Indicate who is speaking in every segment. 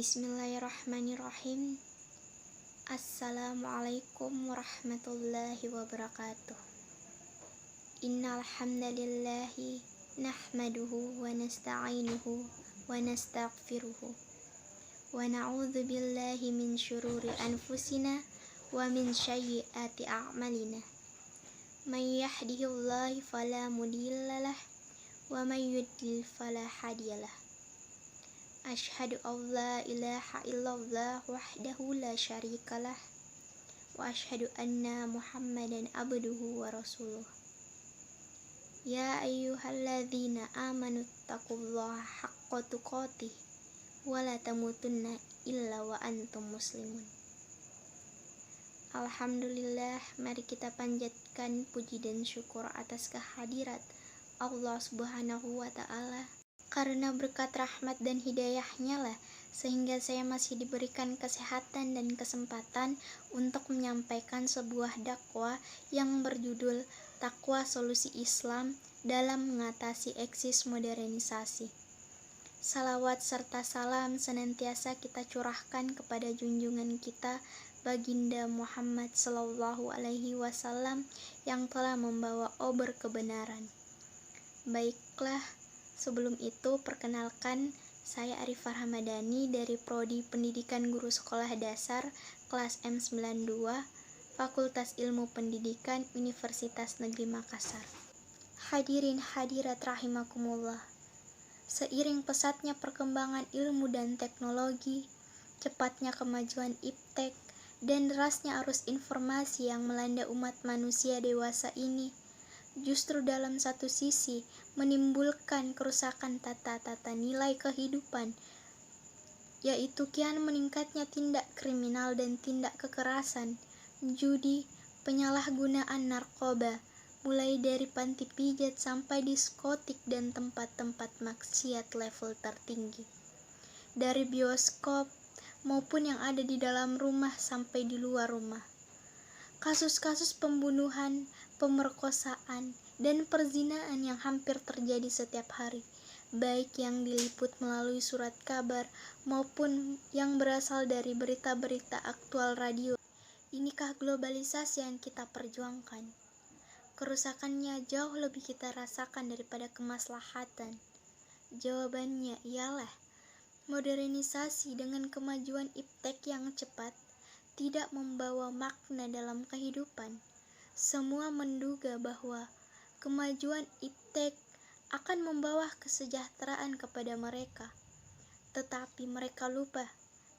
Speaker 1: Bismillahirrahmanirrahim. Assalamualaikum warahmatullahi wabarakatuh. Innal hamdalillahi nahmaduhu wa nasta'inuhu wa nastaghfiruhu wa na'udzu billahi min syururi anfusina wa min sayyiati a'malina. May yahdihillahu fala mudhillalah wa may yudlil fala hadiyalah. Asyhadu an la ilaha illallah wahdahu la syarikalah wa asyhadu anna Muhammadan abduhu wa rasuluh. Ya ayyuhalladzina amanu taqullaha haqqa tuqatih wa la tamutunna illa wa antum muslimun. Alhamdulillah, mari kita panjatkan puji dan syukur atas kehadirat Allah Subhanahu wa ta'ala. Karena berkat rahmat dan hidayahnya lah, sehingga saya masih diberikan kesehatan dan kesempatan untuk menyampaikan sebuah dakwah yang berjudul Takwa Solusi Islam dalam Mengatasi Eksis Modernisasi. Salawat serta salam senantiasa kita curahkan kepada junjungan kita Baginda Muhammad Sallallahu Alaihi Wasallam yang telah membawa ober kebenaran. Baiklah, sebelum itu, perkenalkan, saya Arifah Ramadhani dari Prodi Pendidikan Guru Sekolah Dasar kelas M92, Fakultas Ilmu Pendidikan Universitas Negeri Makassar. Hadirin hadirat rahimakumullah. Seiring pesatnya perkembangan ilmu dan teknologi, cepatnya kemajuan iptek, dan derasnya arus informasi yang melanda umat manusia dewasa ini, justru dalam satu sisi menimbulkan kerusakan tata-tata nilai kehidupan, yaitu kian meningkatnya tindak kriminal dan tindak kekerasan, judi, penyalahgunaan narkoba, mulai dari panti pijat sampai diskotik dan tempat-tempat maksiat level tertinggi, dari bioskop maupun yang ada di dalam rumah sampai di luar rumah. Kasus-kasus pembunuhan, pemerkosaan, dan perzinaan yang hampir terjadi setiap hari, baik yang diliput melalui surat kabar maupun yang berasal dari berita-berita aktual radio. Inikah globalisasi yang kita perjuangkan? Kerusakannya jauh lebih kita rasakan daripada kemaslahatan. Jawabannya ialah modernisasi dengan kemajuan iptek yang cepat tidak membawa makna dalam kehidupan. Semua menduga bahwa kemajuan iptek akan membawa kesejahteraan kepada mereka. Tetapi mereka lupa,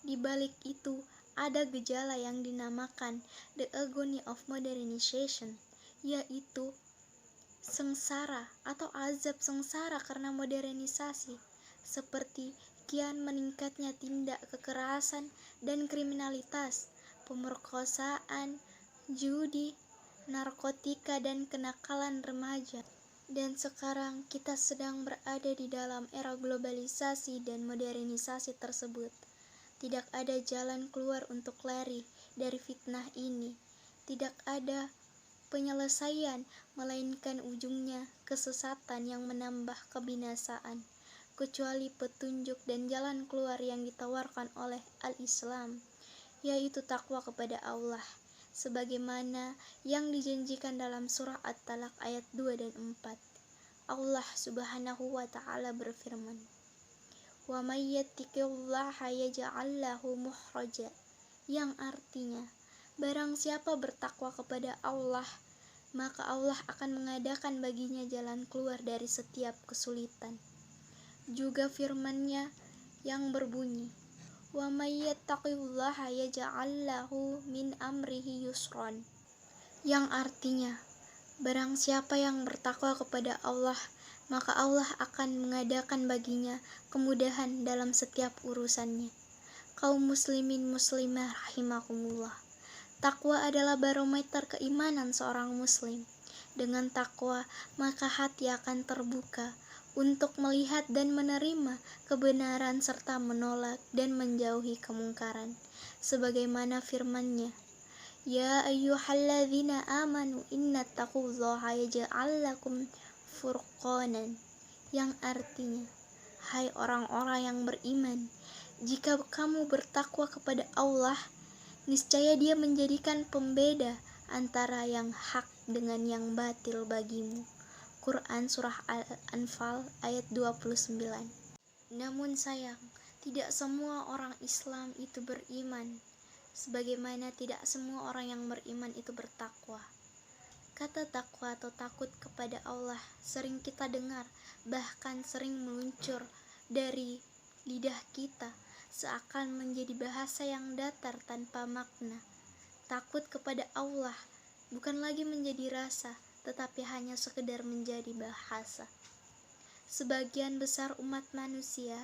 Speaker 1: di balik itu ada gejala yang dinamakan the agony of modernization, yaitu sengsara atau azab sengsara karena modernisasi, seperti kian meningkatnya tindak kekerasan dan kriminalitas, pemerkosaan, judi, narkotika, dan kenakalan remaja. Dan sekarang kita sedang berada di dalam era globalisasi dan modernisasi tersebut. Tidak ada jalan keluar untuk lari dari fitnah ini. Tidak ada penyelesaian, melainkan ujungnya kesesatan yang menambah kebinasaan, kecuali petunjuk dan jalan keluar yang ditawarkan oleh Al-Islam, yaitu takwa kepada Allah, sebagaimana yang dijanjikan dalam surah At-Talaq ayat 2 dan 4. Allah Subhanahu wa ta'ala berfirman, "Wa may yattaqillaha yaj'al lahu mukhraja," yang artinya, barang siapa bertakwa kepada Allah, maka Allah akan mengadakan baginya jalan keluar dari setiap kesulitan. Juga firman-Nya yang berbunyi, "Wa may yattaqillaha yaj'al lahu min amrihi yusran," yang artinya, barang siapa yang bertakwa kepada Allah, maka Allah akan mengadakan baginya kemudahan dalam setiap urusannya. Kaum muslimin muslimah rahimakumullah, takwa adalah barometer keimanan seorang muslim. Dengan takwa, maka hati akan terbuka untuk melihat dan menerima kebenaran serta menolak dan menjauhi kemungkaran. Sebagaimana firman-Nya, "Ya ayyuhalladzina amanu innattaqullaha yaj'al lakum furqanan," yang artinya, hai orang-orang yang beriman, Jika kamu bertakwa kepada Allah, niscaya Dia menjadikan pembeda antara yang hak dengan yang batil bagimu. Quran Surah Al-Anfal ayat 29. Namun sayang, tidak semua orang Islam itu beriman, sebagaimana tidak semua orang yang beriman itu bertakwa. Kata takwa atau takut kepada Allah sering kita dengar, bahkan sering meluncur dari lidah kita, seakan menjadi bahasa yang datar tanpa makna. Takut kepada Allah bukan lagi menjadi rasa, tetapi hanya sekedar menjadi bahasa. Sebagian besar umat manusia,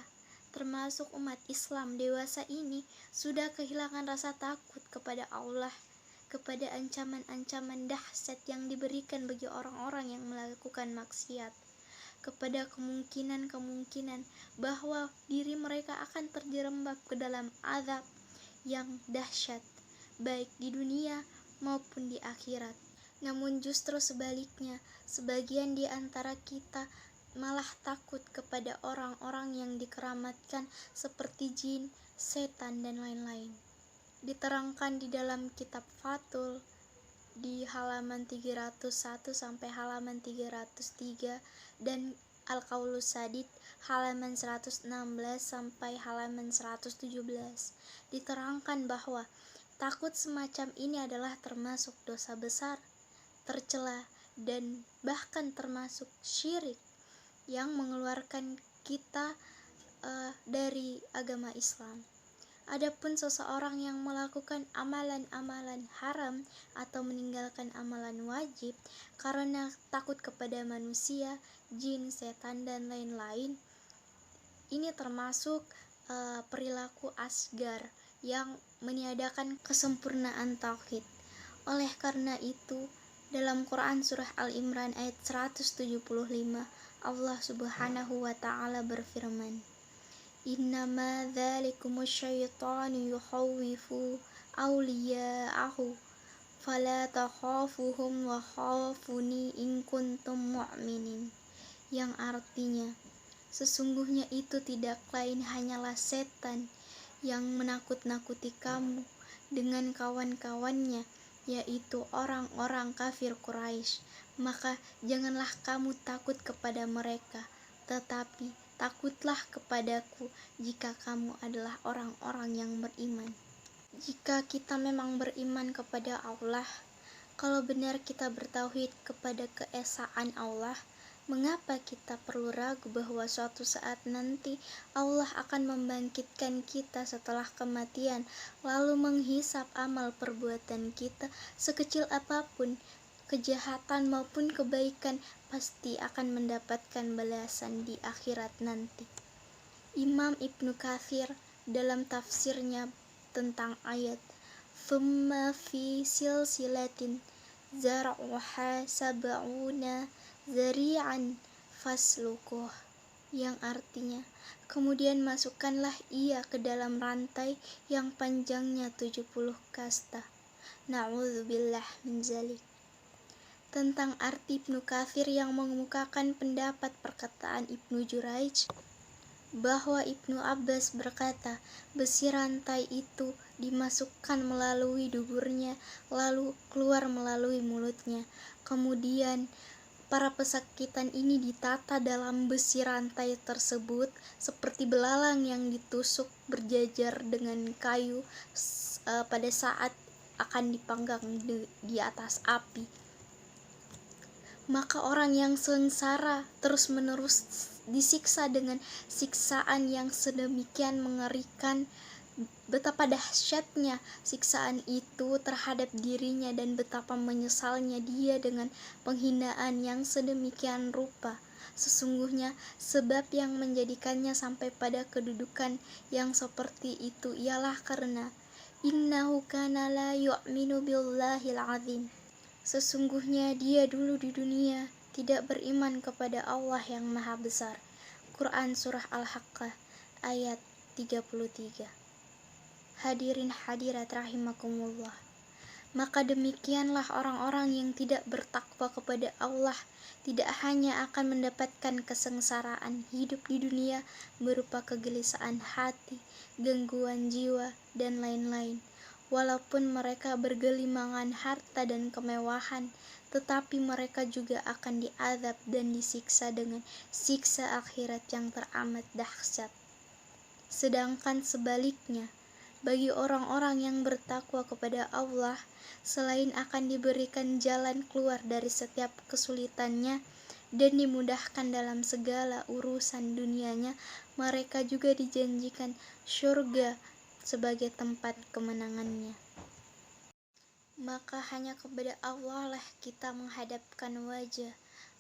Speaker 1: termasuk umat Islam dewasa ini, sudah kehilangan rasa takut kepada Allah, kepada ancaman-ancaman dahsyat yang diberikan bagi orang-orang yang melakukan maksiat, kepada kemungkinan-kemungkinan bahwa diri mereka akan terjerembab ke dalam azab yang dahsyat, baik di dunia maupun di akhirat. Namun justru sebaliknya, sebagian di antara kita malah takut kepada orang-orang yang dikeramatkan seperti jin, setan, dan lain-lain. Diterangkan di dalam kitab Fathul di halaman 301 sampai halaman 303 dan Al-Qaulus Sadid halaman 116 sampai halaman 117. Diterangkan bahwa takut semacam ini adalah termasuk dosa besar, tercela, dan bahkan termasuk syirik yang mengeluarkan kita dari agama Islam. Adapun seseorang yang melakukan amalan-amalan haram atau meninggalkan amalan wajib karena takut kepada manusia, jin, setan, dan lain-lain, ini termasuk perilaku asgar yang meniadakan kesempurnaan tauhid. Oleh karena itu, dalam Quran Surah Al-Imran ayat 175, Allah Subhanahu wa Ta'ala berfirman, Innama dzalikumus syaitanu yukhawwifu awliya'ahu fala takhafuhum wa khafuni in kuntum mu'minin. Yang artinya, sesungguhnya itu tidak lain hanyalah setan yang menakut-nakuti kamu dengan kawan-kawannya, yaitu orang-orang kafir Quraisy. Maka janganlah kamu takut kepada mereka, tetapi takutlah kepadaku jika kamu adalah orang-orang yang beriman. Jika kita memang beriman kepada Allah, kalau benar kita bertauhid kepada keesaan Allah, mengapa kita perlu ragu bahwa suatu saat nanti Allah akan membangkitkan kita setelah kematian, lalu menghisap amal perbuatan kita sekecil apapun, kejahatan maupun kebaikan pasti akan mendapatkan balasan di akhirat nanti. Imam Ibnu Katsir dalam tafsirnya tentang ayat "Tsumma fi silsilatin zar'uha sab'una zari'an fasluquh", yang artinya, kemudian masukkanlah ia ke dalam rantai yang panjangnya 70 kasta. Na'udzubillah min zalik. Tentang arti Ibnu Katsir yang mengemukakan pendapat perkataan Ibnu Juraij bahwa Ibnu Abbas berkata, besi rantai itu dimasukkan melalui duburnya lalu keluar melalui mulutnya. Kemudian para pesakitan ini ditata dalam besi rantai tersebut seperti belalang yang ditusuk berjajar dengan kayu pada saat akan dipanggang di atas api. Maka orang yang sengsara terus-menerus disiksa dengan siksaan yang sedemikian mengerikan. Betapa dahsyatnya siksaan itu terhadap dirinya dan betapa menyesalnya dia dengan penghinaan yang sedemikian rupa. Sesungguhnya sebab yang menjadikannya sampai pada kedudukan yang seperti itu ialah karena innahu kana la yu'minu billahil azim. Sesungguhnya dia dulu di dunia tidak beriman kepada Allah yang Maha Besar. Quran Surah Al-Haqqah ayat 33. Hadirin hadirat rahimakumullah. Maka demikianlah orang-orang yang tidak bertakwa kepada Allah tidak hanya akan mendapatkan kesengsaraan hidup di dunia berupa kegelisahan hati, gangguan jiwa, dan lain-lain. Walaupun mereka bergelimangan harta dan kemewahan, tetapi mereka juga akan diazab dan disiksa dengan siksa akhirat yang teramat dahsyat. Sedangkan sebaliknya, bagi orang-orang yang bertakwa kepada Allah, selain akan diberikan jalan keluar dari setiap kesulitannya dan dimudahkan dalam segala urusan dunianya, mereka juga dijanjikan syurga sebagai tempat kemenangannya. Maka hanya kepada Allah lah kita menghadapkan wajah,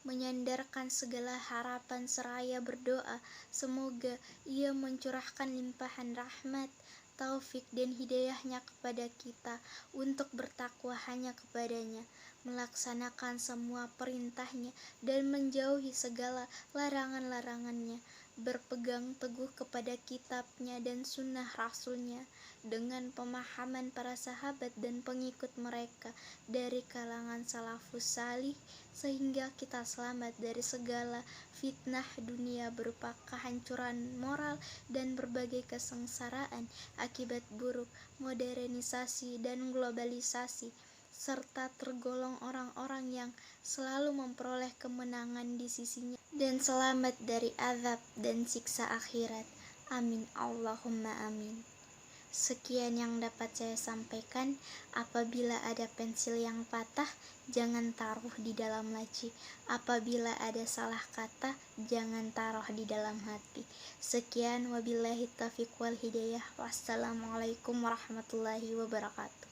Speaker 1: menyandarkan segala harapan seraya berdoa, semoga Ia mencurahkan limpahan rahmat, taufik dan hidayahnya kepada kita untuk bertakwa hanya kepadanya, melaksanakan semua perintahnya dan menjauhi segala larangan-larangannya, berpegang teguh kepada kitabnya dan sunnah rasulnya dengan pemahaman para sahabat dan pengikut mereka dari kalangan salafus salih, sehingga kita selamat dari segala fitnah dunia berupa kehancuran moral dan berbagai kesengsaraan akibat buruk modernisasi dan globalisasi, serta tergolong orang-orang yang selalu memperoleh kemenangan di sisinya dan selamat dari azab dan siksa akhirat. Amin Allahumma amin. Sekian yang dapat saya sampaikan. Apabila ada pensil yang patah, jangan taruh di dalam laci. Apabila ada salah kata, jangan taruh di dalam hati. Sekian, wabillahi taufiq wal hidayah. Wassalamualaikum warahmatullahi wabarakatuh.